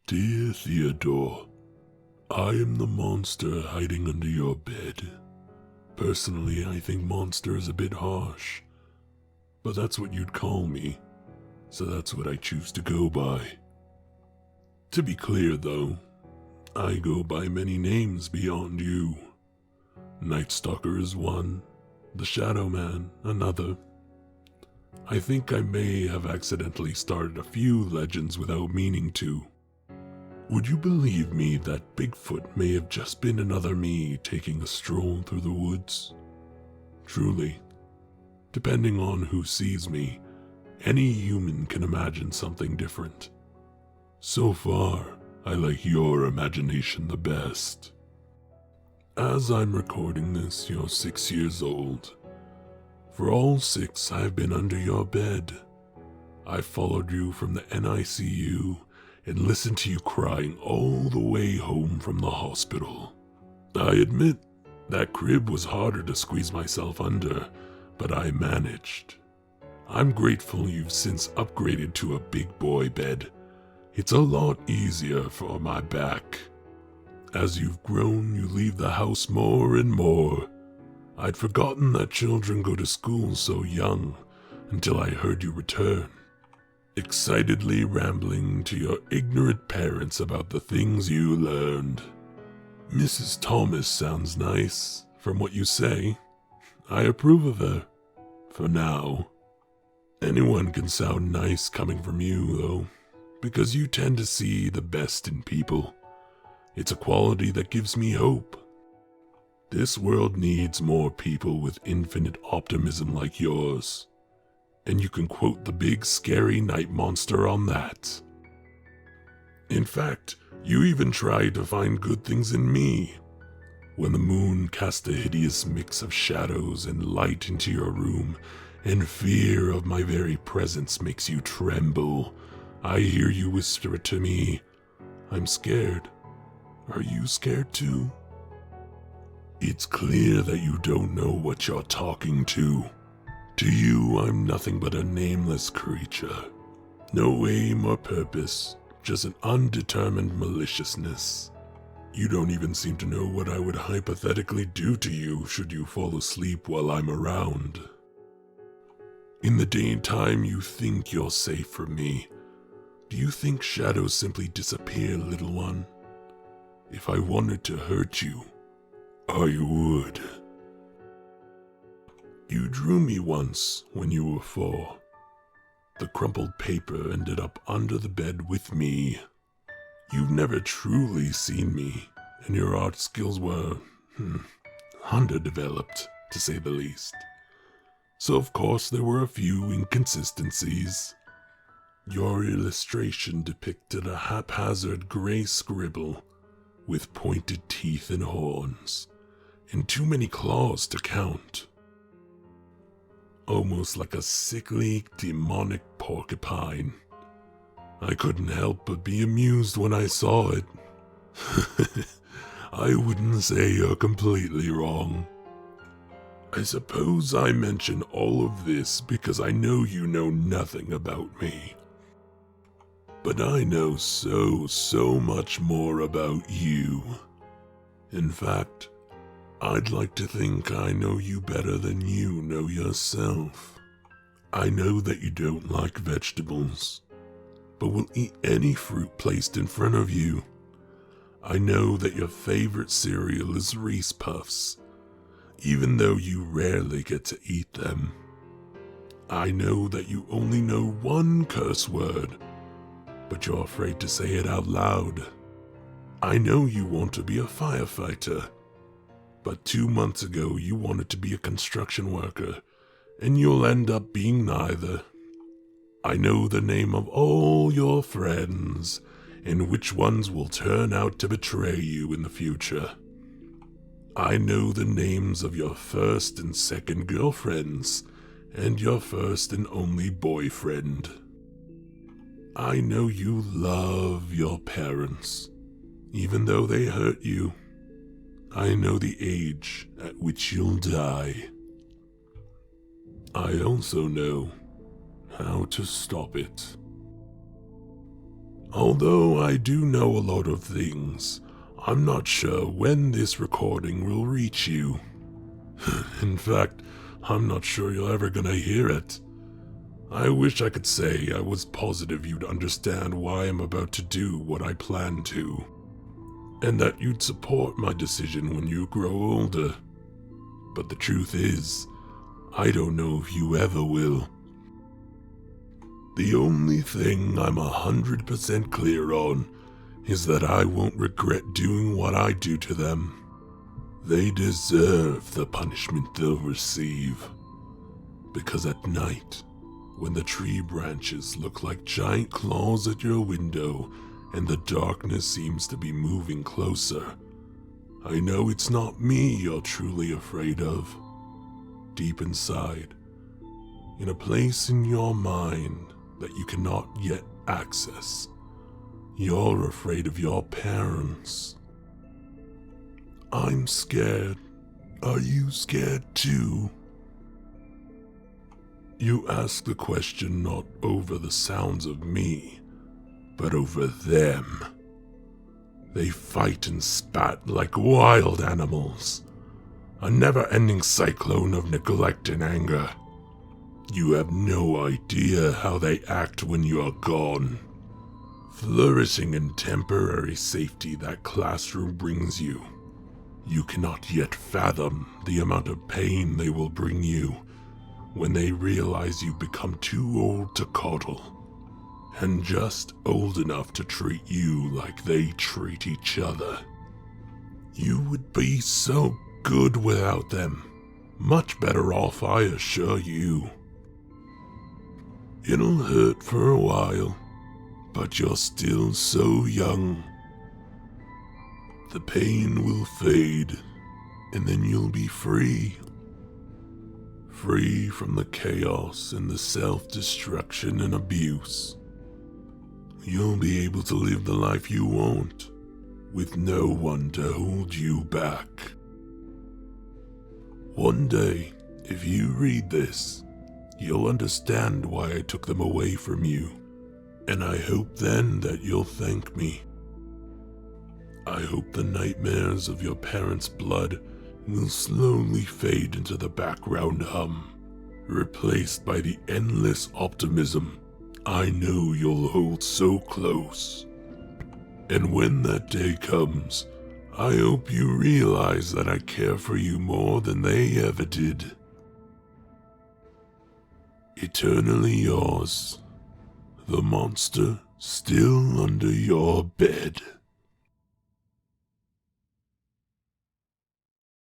Dear Theodore, I am the monster hiding under your bed. Personally, I think monster is a bit harsh, but that's what you'd call me, so that's what I choose to go by. To be clear, though, I go by many names beyond you. Night Stalker is one, the Shadow Man another. I think I may have accidentally started a few legends without meaning to. Would you believe me that Bigfoot may have just been another me taking a stroll through the woods? Truly, depending on who sees me, any human can imagine something different. So far, I like your imagination the best. As I'm recording this, you're 6 years old. For all 6, I've been under your bed. I followed you from the NICU and listened to you crying all the way home from the hospital. I admit that crib was harder to squeeze myself under, but I managed. I'm grateful you've since upgraded to a big boy bed. It's a lot easier for my back. As you've grown, you leave the house more and more. I'd forgotten that children go to school so young until I heard you return, excitedly rambling to your ignorant parents about the things you learned. Mrs. Thomas sounds nice, from what you say. I approve of her, for now. Anyone can sound nice coming from you, though, because you tend to see the best in people. It's a quality that gives me hope. This world needs more people with infinite optimism like yours. And you can quote the big scary night monster on that. In fact, you even tried to find good things in me. When the moon cast a hideous mix of shadows and light into your room, and fear of my very presence makes you tremble, I hear you whisper to me, "I'm scared. Are you scared too?" It's clear that you don't know what you're talking to. To you, I'm nothing but a nameless creature. No aim or purpose, just an undetermined maliciousness. You don't even seem to know what I would hypothetically do to you should you fall asleep while I'm around. In the daytime, you think you're safe from me. Do you think shadows simply disappear, little one? If I wanted to hurt you, I would. You drew me once when you were 4. The crumpled paper ended up under the bed with me. You've never truly seen me, and your art skills were, underdeveloped, to say the least. So of course there were a few inconsistencies. Your illustration depicted a haphazard gray scribble with pointed teeth and horns, and too many claws to count. Almost like a sickly, demonic porcupine. I couldn't help but be amused when I saw it. I wouldn't say you're completely wrong. I suppose I mention all of this because I know you know nothing about me. But I know so much more about you. In fact, I'd like to think I know you better than you know yourself. I know that you don't like vegetables, but will eat any fruit placed in front of you. I know that your favorite cereal is Reese Puffs, even though you rarely get to eat them. I know that you only know one curse word, but you're afraid to say it out loud. I know you want to be a firefighter, but 2 months ago you wanted to be a construction worker, and you'll end up being neither. I know the name of all your friends, and which ones will turn out to betray you in the future. I know the names of your first and second girlfriends, and your first and only boyfriend. I know you love your parents, even though they hurt you. I know the age at which you'll die. I also know how to stop it. Although I do know a lot of things, I'm not sure when this recording will reach you. In fact, I'm not sure you're ever gonna hear it. I wish I could say I was positive you'd understand why I'm about to do what I plan to, and that you'd support my decision when you grow older. But the truth is, I don't know if you ever will. The only thing I'm 100% clear on is that I won't regret doing what I do to them. They deserve the punishment they'll receive. Because at night, when the tree branches look like giant claws at your window and the darkness seems to be moving closer, I know it's not me you're truly afraid of. Deep inside, in a place in your mind that you cannot yet access, you're afraid of your parents. I'm scared. Are you scared too? You ask the question not over the sounds of me, but over them. They fight and spat like wild animals, a never-ending cyclone of neglect and anger. You have no idea how they act when you are gone, flourishing in temporary safety that classroom brings you. You cannot yet fathom the amount of pain they will bring you when they realize you've become too old to coddle, and just old enough to treat you like they treat each other. You would be so good without them. Much better off, I assure you. It'll hurt for a while, but you're still so young. The pain will fade, and then you'll be free. Free from the chaos and the self-destruction and abuse. You'll be able to live the life you want, with no one to hold you back. One day, if you read this, you'll understand why I took them away from you, and I hope then that you'll thank me. I hope the nightmares of your parents' blood will slowly fade into the background hum, replaced by the endless optimism I know you'll hold so close. And when that day comes, I hope you realize that I care for you more than they ever did. Eternally yours, the monster still under your bed.